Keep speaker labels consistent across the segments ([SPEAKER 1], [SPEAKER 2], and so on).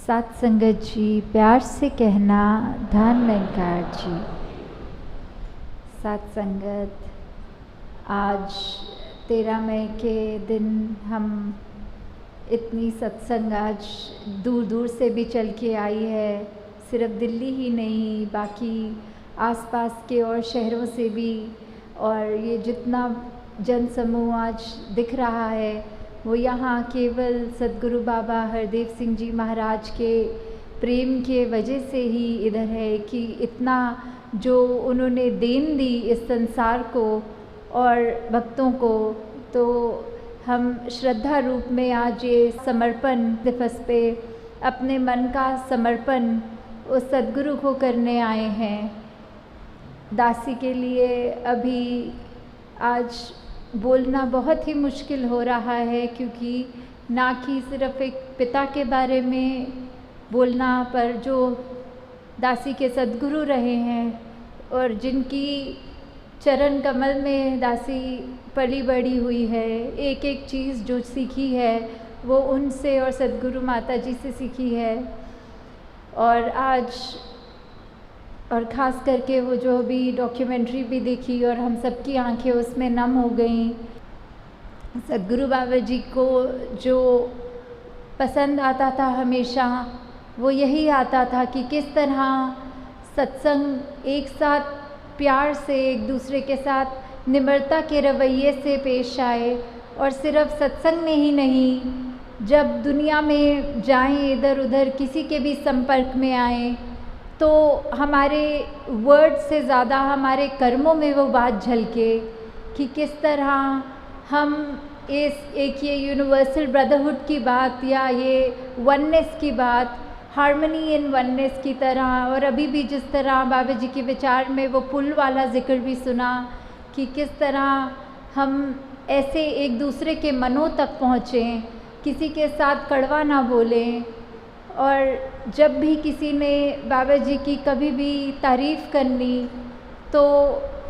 [SPEAKER 1] सात संगत जी, प्यार से कहना धन निरंकार जी। सात संगत, आज 13 मई के दिन हम इतनी सत्संग आज दूर दूर से भी चल के आई है। सिर्फ दिल्ली ही नहीं, बाकी आसपास के और शहरों से भी। और ये जितना जन समूह आज दिख रहा है वो यहाँ केवल सद्गुरु बाबा हरदेव सिंह जी महाराज के प्रेम के वजह से ही इधर है कि इतना जो उन्होंने देन दी इस संसार को और भक्तों को। तो हम श्रद्धा रूप में आज ये समर्पण दिवस पे अपने मन का समर्पण उस सद्गुरु को करने आए हैं। दासी के लिए अभी आज बोलना बहुत ही मुश्किल हो रहा है, क्योंकि ना कि सिर्फ एक पिता के बारे में बोलना, पर जो दासी के सद्गुरु रहे हैं और जिनकी चरण कमल में दासी पली बड़ी हुई है, एक एक चीज़ जो सीखी है वो उनसे और सद्गुरु माता जी से सीखी है। और आज और ख़ास करके वो जो अभी डॉक्यूमेंट्री भी देखी और हम सबकी आंखें उसमें नम हो गईं। सद्गुरु बाबा जी को जो पसंद आता था हमेशा वो यही आता था कि किस तरह सत्संग एक साथ प्यार से एक दूसरे के साथ निम्रता के रवैये से पेश आए। और सिर्फ सत्संग में ही नहीं, जब दुनिया में जाएं, इधर उधर किसी के भी संपर्क में आएँ तो हमारे वर्ड से ज़्यादा हमारे कर्मों में वो बात झलके कि किस तरह हम इस एक ये यूनिवर्सल ब्रदरहुड की बात या ये वननेस की बात, हार्मनी इन वननेस की तरह। और अभी भी जिस तरह बाबा जी के विचार में वो पुल वाला जिक्र भी सुना कि किस तरह हम ऐसे एक दूसरे के मनों तक पहुँचें, किसी के साथ कड़वा ना बोलें। और जब भी किसी ने बाबा जी की कभी भी तारीफ़ करनी तो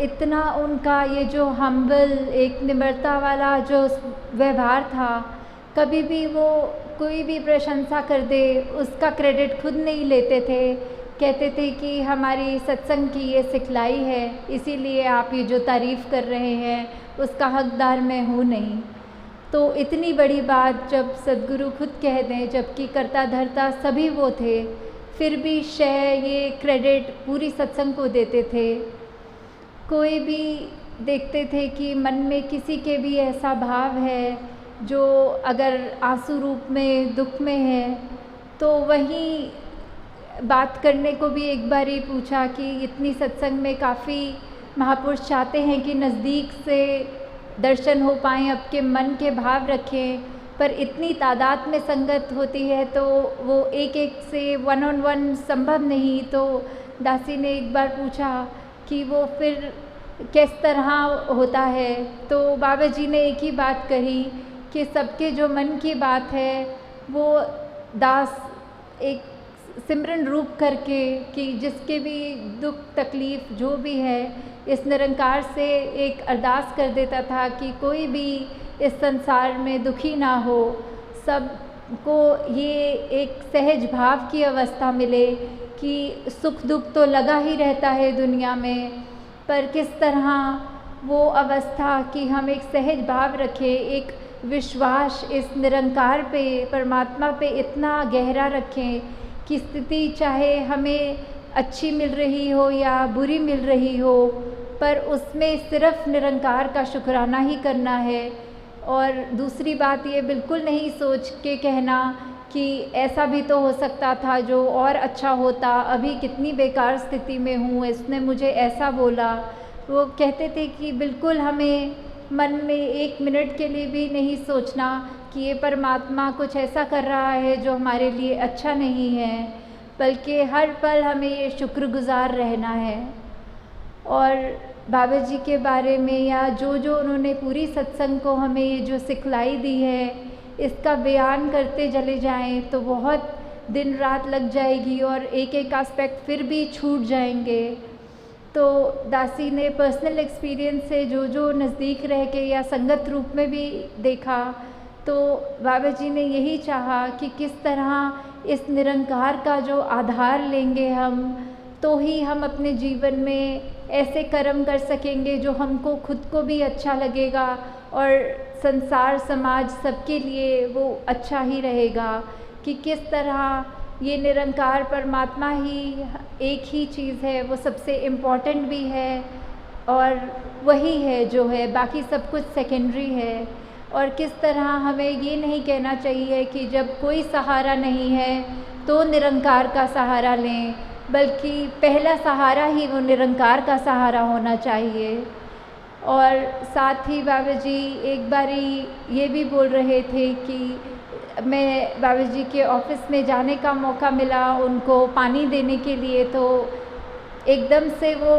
[SPEAKER 1] इतना उनका ये जो हम्बल एक निम्रता वाला जो व्यवहार था, कभी भी वो कोई भी प्रशंसा कर दे उसका क्रेडिट खुद नहीं लेते थे। कहते थे कि हमारी सत्संग की ये सिखलाई है, इसीलिए आप ये जो तारीफ़ कर रहे हैं उसका हकदार मैं हूँ नहीं। तो इतनी बड़ी बात जब सद्गुरु खुद कह दें, जबकि कर्ता धर्ता सभी वो थे, फिर भी ये क्रेडिट पूरी सत्संग को देते थे। कोई भी देखते थे कि मन में किसी के भी ऐसा भाव है जो अगर आंसू रूप में दुख में है, तो वहीं बात करने को भी एक बार ही पूछा कि इतनी सत्संग में काफ़ी महापुरुष चाहते हैं कि नज़दीक से दर्शन हो पाएँ, आपके मन के भाव रखें, पर इतनी तादाद में संगत होती है तो वो एक एक से वन ऑन वन संभव नहीं। तो दासी ने एक बार पूछा कि वो फिर किस तरह होता है, तो बाबा जी ने एक ही बात कही कि सबके जो मन की बात है वो दास एक सिमरन रूप करके कि जिसके भी दुख तकलीफ़ जो भी है इस निरंकार से एक अरदास कर देता था कि कोई भी इस संसार में दुखी ना हो, सबको ये एक सहज भाव की अवस्था मिले कि सुख दुख तो लगा ही रहता है दुनिया में, पर किस तरह वो अवस्था कि हम एक सहज भाव रखें, एक विश्वास इस निरंकार पे, परमात्मा पे इतना गहरा रखें कि स्थिति चाहे हमें अच्छी मिल रही हो या बुरी मिल रही हो, पर उसमें सिर्फ निरंकार का शुक्राना ही करना है। और दूसरी बात ये बिल्कुल नहीं सोच के कहना कि ऐसा भी तो हो सकता था जो और अच्छा होता, अभी कितनी बेकार स्थिति में हूँ, इसने मुझे ऐसा बोला। वो कहते थे कि बिल्कुल हमें मन में एक मिनट के लिए भी नहीं सोचना कि ये परमात्मा कुछ ऐसा कर रहा है जो हमारे लिए अच्छा नहीं है, बल्कि हर पल हमें ये शुक्रगुज़ार रहना है। और बाबा जी के बारे में या जो जो उन्होंने पूरी सत्संग को हमें ये जो सिखलाई दी है, इसका बयान करते चले जाएं तो बहुत दिन रात लग जाएगी और एक एक एस्पेक्ट फिर भी छूट जाएंगे। तो दासी ने पर्सनल एक्सपीरियंस से जो जो नज़दीक रह के या संगत रूप में भी देखा तो बाबा जी ने यही चाहा कि किस तरह इस निरंकार का जो आधार लेंगे हम, तो ही हम अपने जीवन में ऐसे कर्म कर सकेंगे जो हमको खुद को भी अच्छा लगेगा और संसार समाज सबके लिए वो अच्छा ही रहेगा। कि किस तरह ये निरंकार परमात्मा ही एक ही चीज़ है, वो सबसे इम्पॉर्टेंट भी है और वही है जो है, बाकी सब कुछ सेकेंडरी है। और किस तरह हमें ये नहीं कहना चाहिए कि जब कोई सहारा नहीं है तो निरंकार का सहारा लें, बल्कि पहला सहारा ही वो निरंकार का सहारा होना चाहिए। और साथ ही बाबा जी एक बारी ये भी बोल रहे थे कि मैं बाबा जी के ऑफिस में जाने का मौका मिला उनको पानी देने के लिए, तो एकदम से वो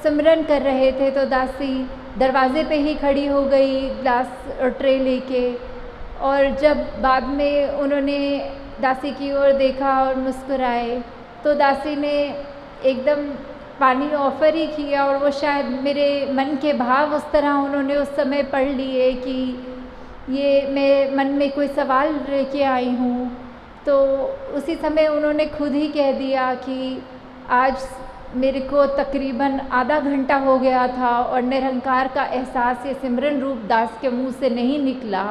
[SPEAKER 1] सिमरन कर रहे थे तो दासी दरवाज़े पे ही खड़ी हो गई ग्लास और ट्रे लेके। और जब बाद में उन्होंने दासी की ओर देखा और मुस्कुराए, तो दासी ने एकदम पानी ऑफ़र ही किया और वो शायद मेरे मन के भाव उस तरह उन्होंने उस समय पढ़ लिए कि ये मैं मन में कोई सवाल लेके आई हूँ। तो उसी समय उन्होंने खुद ही कह दिया कि आज मेरे को तकरीबन आधा घंटा हो गया था और निरंकार का एहसास ये सिमरन रूप दास के मुंह से नहीं निकला।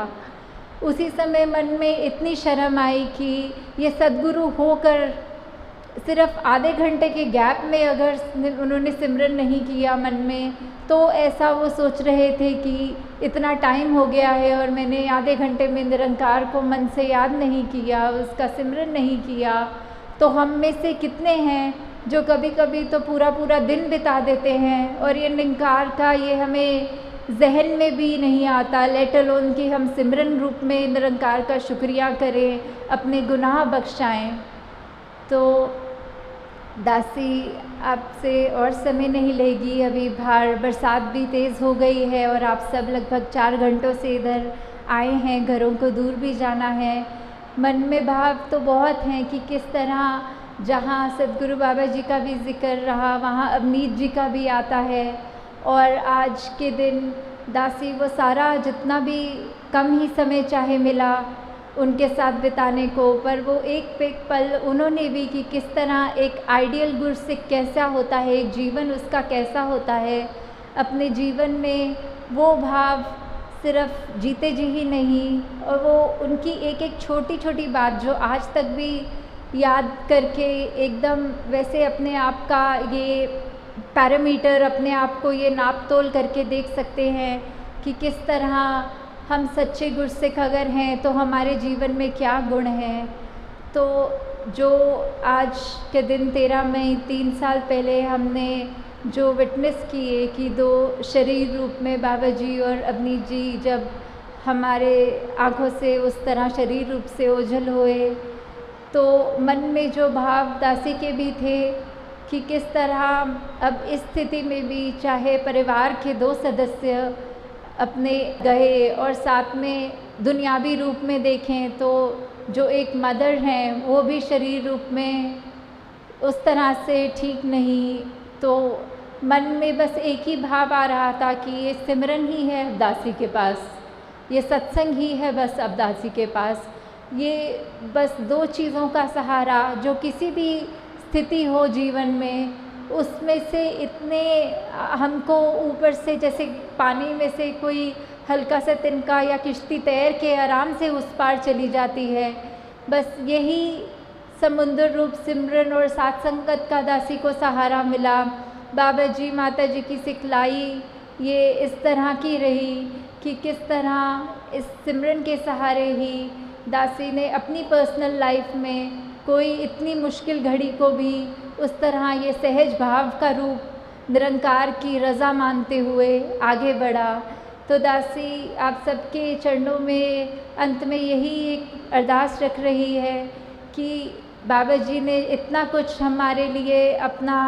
[SPEAKER 1] उसी समय मन में इतनी शर्म आई कि ये सद्गुरु होकर सिर्फ आधे घंटे के गैप में अगर उन्होंने सिमरन नहीं किया मन में, तो ऐसा वो सोच रहे थे कि इतना टाइम हो गया है और मैंने आधे घंटे में निरंकार को मन से याद नहीं किया, उसका सिमरन नहीं किया। तो हम में से कितने हैं जो कभी कभी तो पूरा पूरा दिन बिता देते हैं और ये निरंकार का ये हमें जहन में भी नहीं आता, लेट अलोन कि हम सिमरन रूप में निरंकार का शुक्रिया करें, अपने गुनाह बख्शाएं। तो दासी आपसे और समय नहीं लेगी, अभी बाहर बरसात भी तेज़ हो गई है और आप सब लगभग 4 घंटों से इधर आए हैं, घरों को दूर भी जाना है। मन में भाव तो बहुत हैं कि किस तरह जहाँ सद्गुरु बाबा जी का भी जिक्र रहा वहाँ अवनीत जी का भी आता है। और आज के दिन दासी वो सारा जितना भी कम ही समय चाहे मिला उनके साथ बिताने को, पर वो एक पे एक पल उन्होंने भी कि किस तरह एक आइडियल गुरसिक कैसा होता है, एक जीवन उसका कैसा होता है, अपने जीवन में वो भाव सिर्फ जीते जी ही नहीं, और वो उनकी एक एक छोटी छोटी बात जो आज तक भी याद करके एकदम वैसे अपने आप का ये पैरामीटर, अपने आप को ये नाप तोल करके देख सकते हैं कि किस तरह हम सच्चे गुरसिक अगर हैं तो हमारे जीवन में क्या गुण हैं। तो जो आज के दिन 13 मई 3 साल पहले हमने जो विटनेस किए कि 2 शरीर रूप में बाबा जी और अवनीत जी जब हमारे आँखों से उस तरह शरीर रूप से ओझल हुए, तो मन में जो भाव दासी के भी थे कि किस तरह अब इस स्थिति में भी चाहे परिवार के 2 सदस्य अपने गए और साथ में दुनियावी रूप में देखें तो जो एक मदर हैं वो भी शरीर रूप में उस तरह से ठीक नहीं, तो मन में बस एक ही भाव आ रहा था कि ये सिमरन ही है अब दासी के पास, ये सत्संग ही है बस अब दासी के पास, ये बस 2 चीज़ों का सहारा जो किसी भी स्थिति हो जीवन में उसमें से इतने हमको ऊपर से जैसे पानी में से कोई हल्का सा तिनका या किश्ती तैर के आराम से उस पार चली जाती है, बस यही समुद्र रूप सिमरन और साथ संगत का दासी को सहारा मिला। बाबा जी माता जी की सिखलाई ये इस तरह की रही कि किस तरह इस सिमरन के सहारे ही दासी ने अपनी पर्सनल लाइफ में कोई इतनी मुश्किल घड़ी को भी उस तरह ये सहज भाव का रूप निरंकार की रज़ा मानते हुए आगे बढ़ा। तो दासी आप सबके चरणों में अंत में यही एक अरदास रख रही है कि बाबा जी ने इतना कुछ हमारे लिए अपना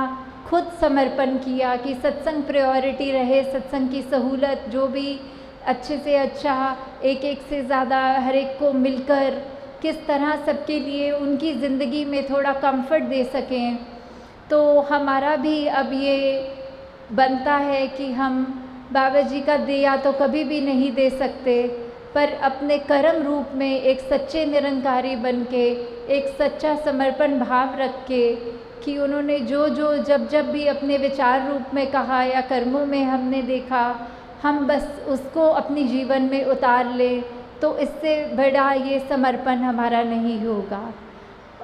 [SPEAKER 1] खुद समर्पण किया कि सत्संग प्रायोरिटी रहे, सत्संग की सहूलत जो भी अच्छे से अच्छा एक एक से ज़्यादा हर एक को मिलकर किस तरह सबके लिए उनकी ज़िंदगी में थोड़ा कंफर्ट दे सकें। तो हमारा भी अब ये बनता है कि हम बाबा जी का दिया तो कभी भी नहीं दे सकते, पर अपने कर्म रूप में एक सच्चे निरंकारी बन के, एक सच्चा समर्पण भाव रख के, कि उन्होंने जो जो जब जब भी अपने विचार रूप में कहा या कर्मों में हमने देखा, हम बस उसको अपनी जीवन में उतार लें, तो इससे बड़ा ये समर्पण हमारा नहीं होगा।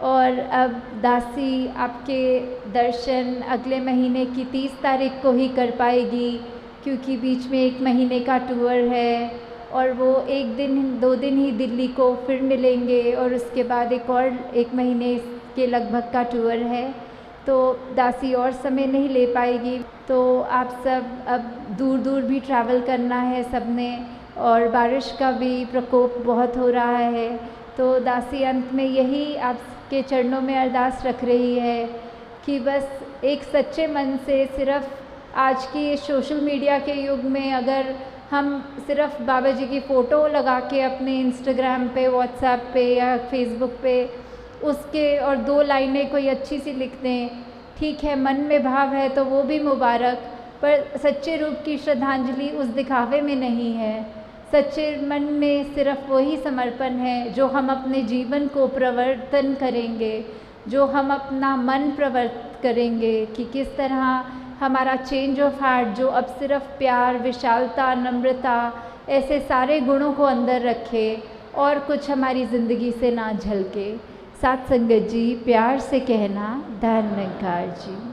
[SPEAKER 1] और अब दासी आपके दर्शन अगले महीने की 30 तारीख को ही कर पाएगी, क्योंकि बीच में 1 महीने का टूर है और वो 1 दिन 2 दिन ही दिल्ली को फिर मिलेंगे और उसके बाद एक और 1 महीने के लगभग का टूर है, तो दासी और समय नहीं ले पाएगी। तो आप सब अब दूर दूर भी ट्रैवल करना है सबने, और बारिश का भी प्रकोप बहुत हो रहा है, तो दासी अंत में यही आपके चरणों में अरदास रख रही है कि बस एक सच्चे मन से, सिर्फ आज की सोशल मीडिया के युग में अगर हम सिर्फ बाबा जी की फ़ोटो लगा के अपने इंस्टाग्राम पे, व्हाट्सएप पे या फेसबुक पे उसके और 2 लाइनें कोई अच्छी सी लिख दें, ठीक है, मन में भाव है तो वो भी मुबारक, पर सच्चे रूप की श्रद्धांजलि उस दिखावे में नहीं है। सच्चे मन में सिर्फ वही समर्पण है जो हम अपने जीवन को प्रवर्तन करेंगे, जो हम अपना मन प्रवर्तित करेंगे कि किस तरह हमारा चेंज ऑफ हार्ट, जो अब सिर्फ प्यार, विशालता, नम्रता, ऐसे सारे गुणों को अंदर रखे और कुछ हमारी ज़िंदगी से ना झलके। साथ संगत जी, प्यार से कहना, धन निरंकार जी।